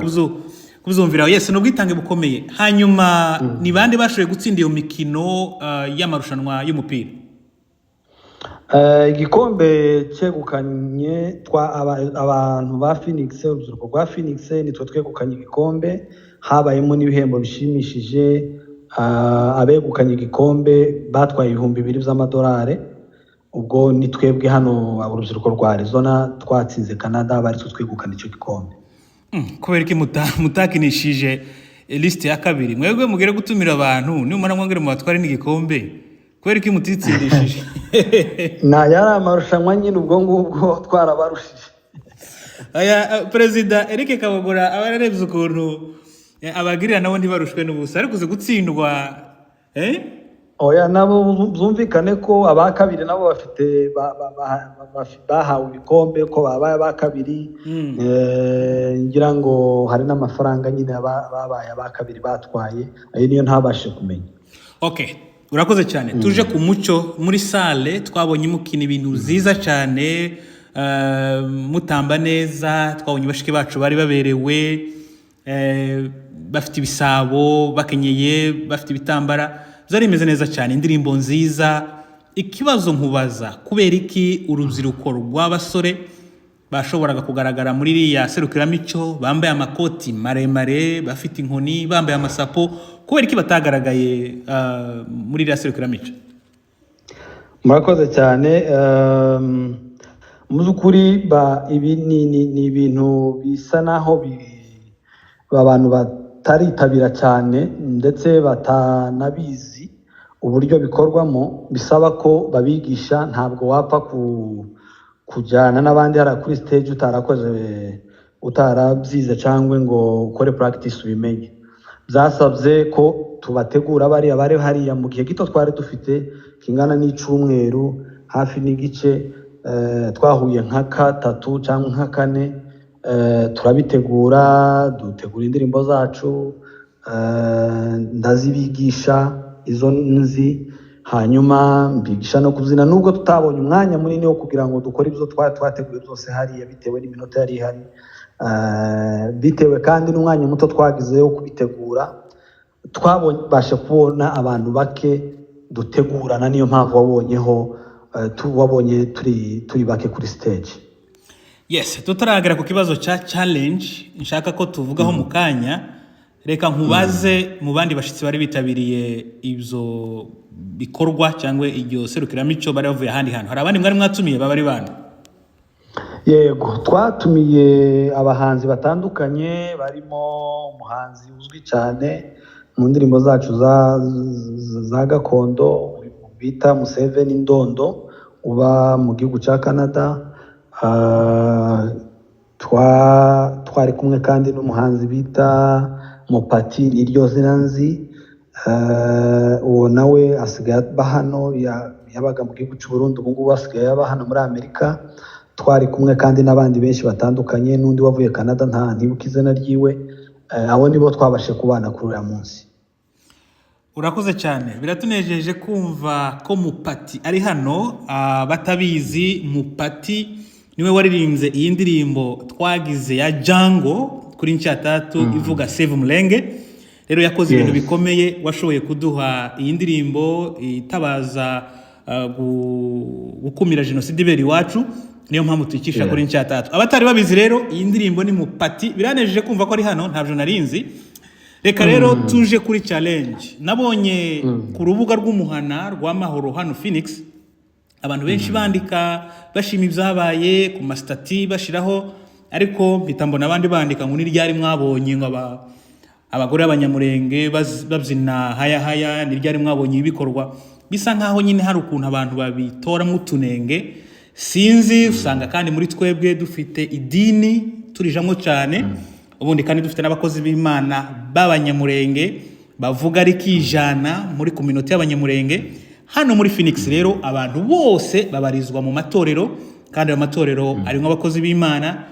kuzumvira. Yes, n'ubwitange bukomeye. Hanyuma ni bande bashoboye gutsinda iyo mikino y'amarushanwa y'umupira? Igikombe cyegukanye abantu ba Phoenix, urubyiruko rwa Phoenix nitwe twegukanye igikombe. Habayemo n'ibihembo bishimishije. Abegukanye igikombe batwaye $2,000 by'amadolari. Ubwo ni twebwe hano urubyiruko rwa Arizona twatsinze Canada, bari twegukana icyo gikombe. Kubera iki mutakinishije liste ya kabiri? Mwebwe mugere gutumira abantu nimara mwongere mu batware n'igikombe, kubera iki mutitsindishije? Yari amarushanwa nyine, ubwo ngubwo twarabarushije. Aya Perezida Eric Kabogora abarebye ukuntu abagirira nabo ntibarushwe n'ubusa, ariko uze gutsindwa oya nabo byumvikane ko aba kabiri nabo bafite bahawe ibikombe ko babaye aba kabiri. Ngira ngo hari n'amafaranga nyine babaye aba kabiri batwaye, ayo niyo ntabashe kumenya. Okay, urakoze cyane. Tuje ku mucyo muri salle, twabonye mukina ibintu byiza cyane, mutamba neza, twabonye bashike bacu bari baberewe, bafite ibisabo, bakenyeye, bafite ibitambara, zari imeze neza cyane, indirimbo nziza. Ikibazo nkubaza, kubera iki urubyiruko rw'abasore bashoboraga kugaragara muri iriya serukiramico bambaye amakoti maremare, bafite inkoni, bambaye amasapo, kubera iki batagaragaye muri iriya serukiramico? Murakoze cyane. Mu by'ukuri ibi ni ibintu bisa naho abantu bataritabira cyane ndetse batanabizi uburyo bikorwamo. Bisaba ko babigisha, ntabwo wapfa kujyana n'abandi hariya kuri stage utarabyize cyangwa ngo ukore practice ubimenye. Byasabye ko tubategura bari hariya mu gihe gito twari dufite kingana n'icyumweru hafi n'igice. Twahuye nka 3 cyangwa nka 4, turabitegura, dutegura indirimbo zacu, ndazibigisha izo nzi, hanyuma mbigisha no kubyina, nubwo tutabonye umwanya munini wo kugira ngo dukore ibyo twateguye byose hariya, bitewe n'iminota yari ihari, bitewe kandi n'umwanya muto twagize wo kubitegura. Twabashe kubona abantu bake dutegurana, niyo mpamvu wabonye turi bake kuri stage. Yes, tutaragera ku kibazo cya challenge nshaka ko tuvugaho mu kanya. Reka nkubaze, mu bandi bashitsi bari bitabiriye ibyo bikorwa cyangwa iryo serukiramico bari bavuye ahandi hantu, hari abandi mwari mwatumiye baba ari bande? Yego, twatumiye abahanzi batandukanye, barimo umuhanzi uzwi cyane mu ndirimbo zacu za gakondo bita Museveni Ndondo, uba mu gihugu cya Canada. Twari kumwe kandi n'umuhanzi bita Mupati, iryo zina nzi. Uwo nawe asigaye aba hano, yabaga mu gihugu cy'u Burundi, ubu ngubu asigaye aba hano muri Amerika. Twari kumwe kandi n'abandi benshi batandukanye, n'undi wavuye Canada ntibuka izina ryiwe. Abo nibo twabashe kubana kuri uyu munsi. Urakoze cyane, biratunejeje kumva ko Mupati ari hano. Batabizi, Mupati niwe waririmbye iyi ndirimbo twagize ya Django kuri Nshya 3 ivuga Save Mulenge. Rero yakoze ibintu bikomeye, washoboye kuduha iyi ndirimbo itabaza gukumira jenoside ibera iwacu, niyo mpamvu tuyikisha kuri Nshya 3. Abatari babizi rero, iyi ndirimbo ni Mupati. Biranejeje kumva ko ari hano, ntabyo narinzi. Reka rero tuje kuri challenge. Nabonye ku rubuga rw'umuhana rw'amahoro hano Phoenix, abantu benshi bandika bashima ibyabaye ku mastati bashiraho, ariko bitambona abandi bandika ngo niryari mwabonye ngo abagore b'abanyamurenge babyina haya haya, niryari mwabonye ibikorwa. bisa nkaho nyine hari ukuntu abantu babitoramo utunenge sinzi. Usanga kandi muri twebwe dufite idini turijamo cyane, ubundi kandi dufite n'abakozi b'Imana b'abanyamurenge bavuga ari kijana muri community y'abanyamurenge hano muri Phoenix. Rero abantu bose babarizwa mu matorero, kandi amatorero arimo abakozi b'Imana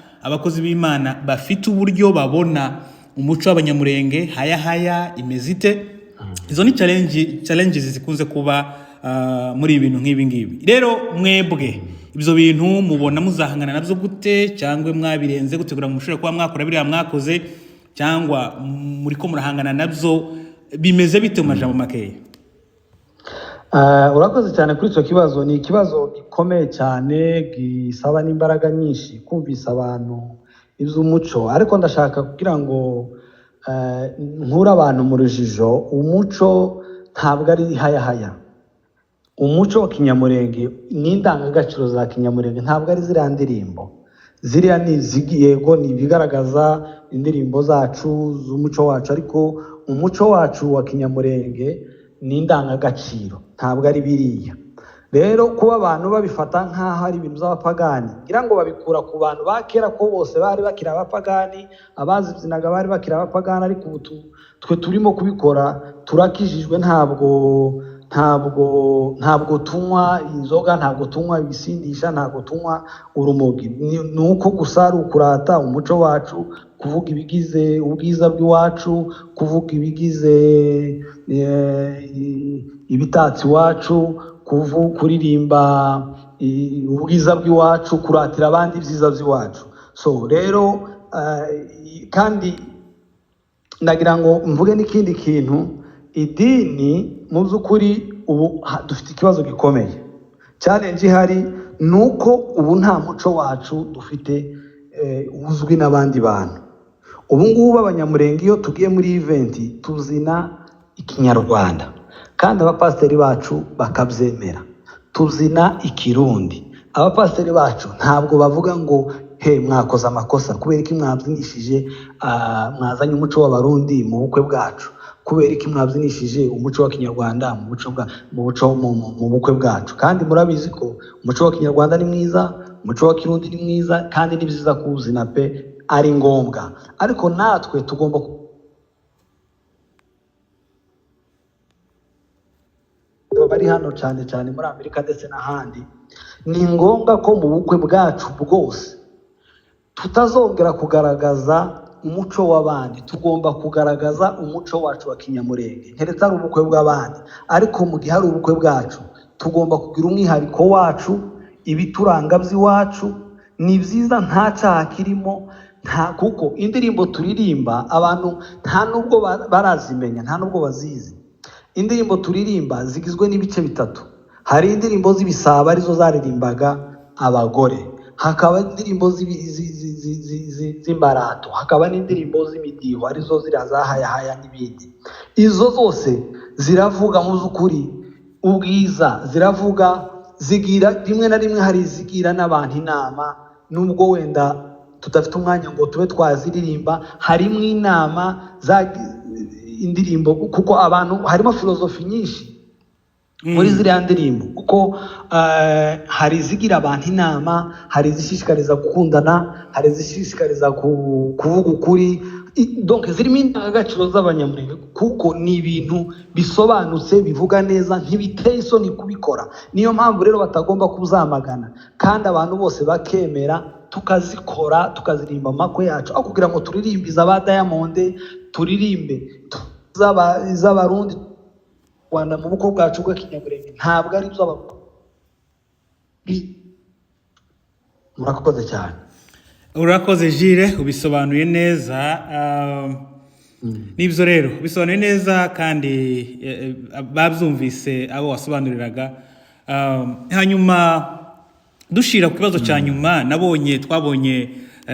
bafite uburyo babona umuco w'abanyamurenge haya imezite. Izo ni challenges zikunze kuba muri ibintu nk'ibi ngibi. Rero mwebwe ibyo bintu mubona muzahangana nabyo gute, cyangwa mwabirenze gutegura mu mushobora kuba mwakora biriya mwakoze, cyangwa muri ko murahangana nabyo bimeze bite mu majambo makeya? Urakoze cyane kuri icyo kibazo. Ni ikibazo gikomeye cyane gisaba n'imbaraga nyinshi kumvisa abantu iby'umuco, ariko ndashaka kugira ngo nkura abantu mu rujijo. Umuco ntabwo ari haya. Umuco wa kinyamurenge n'indangagaciro za kinyamurenge ntabwo ari ziriya ndirimbo. Ziriya ni yego ni ibigaragaza indirimbo zacu z'umuco wacu, ariko umuco wacu wa kinyamurenge ni indangagaciro, ntabwo ari biriya. Rero kuba abantu babifata nk'aho ari ibintu by'abapagani, ngira ngo babikura ku bantu ba kera ko bose bari bakira abapagani, abazibyinaga bari bakira abapagani, ariko ubu twe turimo kubikora turakijijwe. Ntabwo tunywa inzoga, ntabwo tunywa ibisindisha, ntabwo tunywa urumogi. Ni uko gusa ari ukurata umuco wacu, kuvuga ibigize ubwiza bw'iwacu, kuvuga ibigize ibitatsi iwacu, kuririmba ubwiza bw'iwacu, kuratira abandi ibyiza by'iwacu. So rero kandi ndagira ngo mvuge n'ikindi kintu. Idini mu by'ukuri ubu dufite ikibazo gikomeye. Challenge ihari ni uko ubu nta muco wacu dufite uzwi n'abandi bantu. Ubu ngubu abanyamurenge iyo tugiye muri event tuzina ikinyarwanda, kandi abapasiteri bacu bakabyemera. Tuzina ikirundi, abapasiteri bacu ntabwo bavuga ngo mwakoze amakosa kubera iki mwabyinishije mwazanye umuco w'abarundi mu bukwe bwacu, kubera iki mwabyinishije umuco wa kinyarwanda mu bukwe bwacu. Kandi murabizi ko umuco wa kinyarwanda ni mwiza, umuco wa kirundi ni mwiza, kandi ni byiza kuwuzina pe, ari ngombwa. Ariko natwe tugomba bari hano cyane muri Amerika ndetse n'ahandi, ni ngombwa ko mu bukwe bwacu bwose tutazongera kugaragaza umuco w'abandi. Tugomba kugaragaza umuco wacu wa kinyamurenge, nkeretse ari ubukwe bw'abandi, ariko mu gihe ari ubukwe bwacu tugomba kugira umwihariko wacu, ibituranga by'iwacu. Ni byiza, nta cyaha kirimo, kuko indirimbo turirimba abantu nta nubwo barazimenya, nta nubwo bazizi. Indirimbo turirimba zigizwe n'ibice bitatu. Hari indirimbo z'ibisaba arizo zaririmbaga abagore, hakaba indirimbo z'imbarato, hakaba n'indirimbo z'imidiho arizo ziriya za haya n'ibindi. Izo zose ziravuga mu by'ukuri ubwiza, ziravuga, zigira rimwe na rimwe hari izigira n'abantu inama, nubwo wenda tudafite umwanya ngo tube twaziririmba. Harimo inama za indirimbo, kuko abantu harimo filozofi nyinshi muri ziriya ndirimbo, kuko hari izigira abantu inama, hari izishishikariza gukundana, hari izishishikariza kuvuga ukuri. Donc zirimo indangagaciro z'abanyamurenge, kuko ni ibintu bisobanutse, bivuga neza, ntibiteye isoni kubikora. Niyo mpamvu rero batagomba kuzamagana, kandi abantu bose bakemera tukazikora, tukazirimba amakwe yacu, aho kugira ngo turirimbe iz'aba Diamond, turirimbe iz'abarundi Rwanda mu bukwe bwacu bw'ikinyamurenge. Ntabwo ari iby'abarundi. Murakoze cyane. Urakoze Jire, ubisobanuye neza. Nibyo rero bisobanuye neza, kandi babyumvise abo wasobanuriraga. Hanyuma dushira ku kibazo cya nyuma, twabonye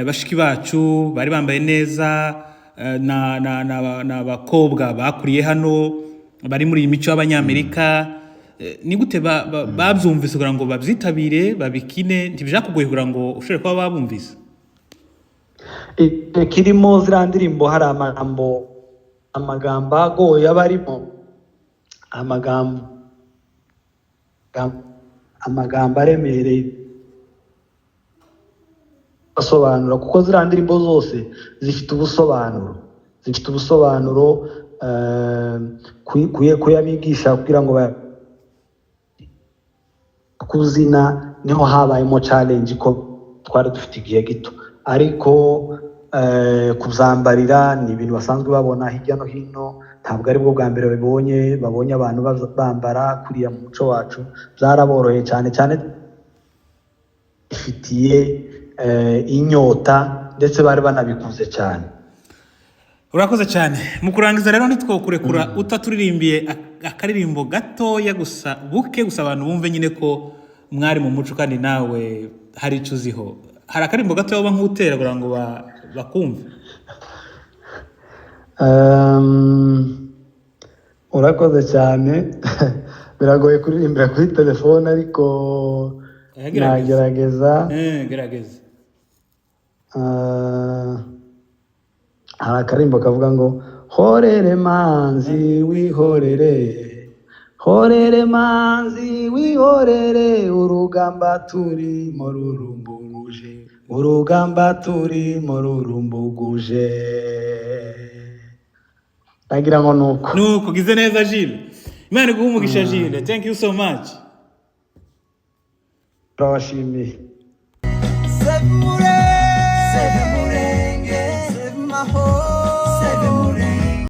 bashiki bacu bari bambaye neza, n'abakobwa bakuriye hano bari muri iyi mico y'abanyamerika. Ni gute babyumvise kugira ngo babyitabire babikine? Ntibyakugoye kugira ngo ushobore kuba babumvise? Kirimo ziriya ndirimbo hari amagambo agoye aba arimo, amagambo amagambo aremereye asobanura, kuko ziriya ndirimbo zose zifite ubusobanuro kuyabigisha kugira ngo kuzina niho habayemo challenge ko twari dufite igihe gito, ariko kuzambarira ni ibintu basanzwe babona hirya no hino, ntabwo ari bwo bwa mbere babonye abantu bambara kuriya mu muco wacu, byaraboroheye cyane cyane ifitiye inyota ndetse bari banabikuze cyane. Urakoze cyane. Mu kurangiza rero ntitwokurekura utaturirimbiye akaririmbo gatoya gusa buke gusa abantu bumve nyine ko mwari mu muco kandi nawe hari icyo uziho. Hari akarimbo gatoya uba nk'utera kugira ngo bakumve. Urakoze cyane. Biragoye kuririmbira kuri telefone ariko nagerageza. Gerageza. Hari akarimbo kavuga ngo horere manzi wihorere manzi wihorere, urugamba turimo rurumbuguje. Nagira ngo nuko gize neza Gilles. Imana iguhe umugisha Gilles. Thank you so much. Turabashimiye. Save Murenge, save my home, save